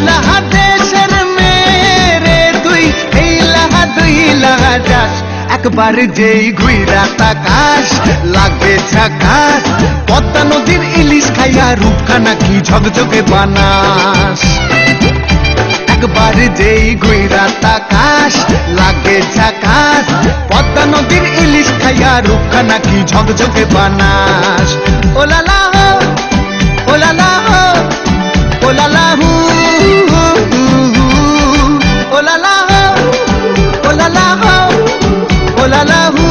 লাহা দেশের মেরে তুই এই লাহা দুই লাহা যাস একবার যেই ঘুইরা তাকাস লাগে ঝাকাস পদ্মা নদীর ইলিশ খাইয়া রূপখানা কি ঝকঝকে বানাস একবার যেই ঘুইরা তাকাস লাগে ঝাকাস পদ্মা নদীর ইলিশ খাইয়া রূপখানা কি ঝকঝকে বানাস ওলালা হো ওলালা হো ওলালা হু ওলালা হো ওলালা হো ওলালা হু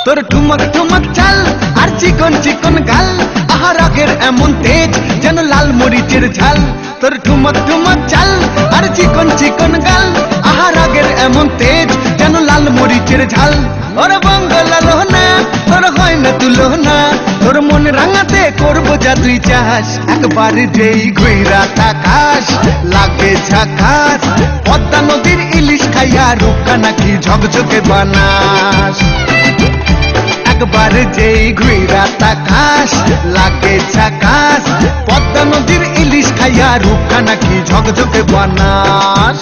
তোর ঠুমক ঠুমক চাল আর চিকন চিকন গাল আহা রাগের এমন তেজ যেন লাল মরিচের ঝাল তোর ঠুমক ঠুমক চাল আর চিকন চিকন গাল আহা রাগের এমন তেজ যেন লাল মরিচের ঝাল ওর বঙ্গলা লোহনা তোর হয় না তুলনা তোর মন রাঙাতে করবো যা তুই চাস একবার যেই ঘুইরা তাকাস লাগে ঝাকাস পদ্মা নদীর ইলিশ খাইয়া রূপখানা কি ঝকঝকে বানাস একবার যেই ঘুইরা তাকাস লাগে ঝাকাস পদ্মা নদীর ইলিশ খাইয়া রূপখানা কি ঝকঝকে বানাস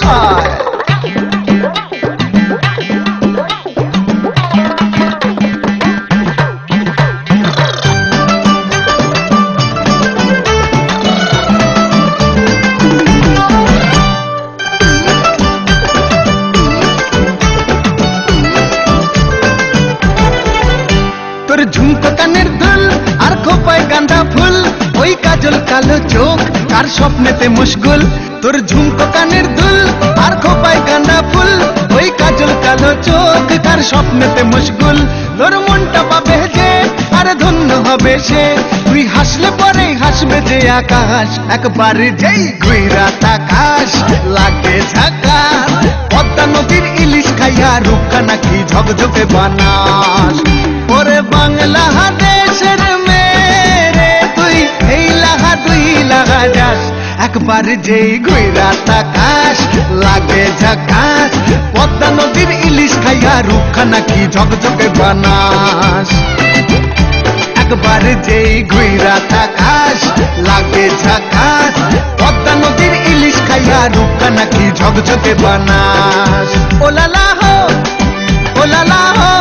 তোর ঝুমকো কানের দুল আর খোপায় গাঁদা ফুল ওই কাজল কালো চোখ কার স্বপ্নেতে মুশগুল তোর ঝুমকো কানের দুল আর খোপায় গাঁদা ফুল ওই কাজল কালো চোখ কার স্বপ্নেতে মুশগুল তোর মনটা পাবে যে আর ধন্য হবে সে তুই হাসলে পরে হাসবে যে আকাশ একবার যেই ঘুইরা তাকাস লাগে ঝাকাস পদ্মা নদীর ইলিশ খাইয়া রূপখানা কি ঝকঝকে বানাস ওরে বাংলা দেশের মেরে তুই এই লাহা দুই লাহা যাস একবার যেই ঘুইরা তাকাস লাগে ঝাকাস পদ্মা নদীর ইলিশ খাইয়া রূপখানা কি ঝকঝকে বানাস একবার যেই ঘুইরা তাকাস লাগে ঝাকাস পদ্মা নদীর ইলিশ খাইয়া রূপখানা কি ঝকঝকে বানাস ওলালা হো ওলালা হো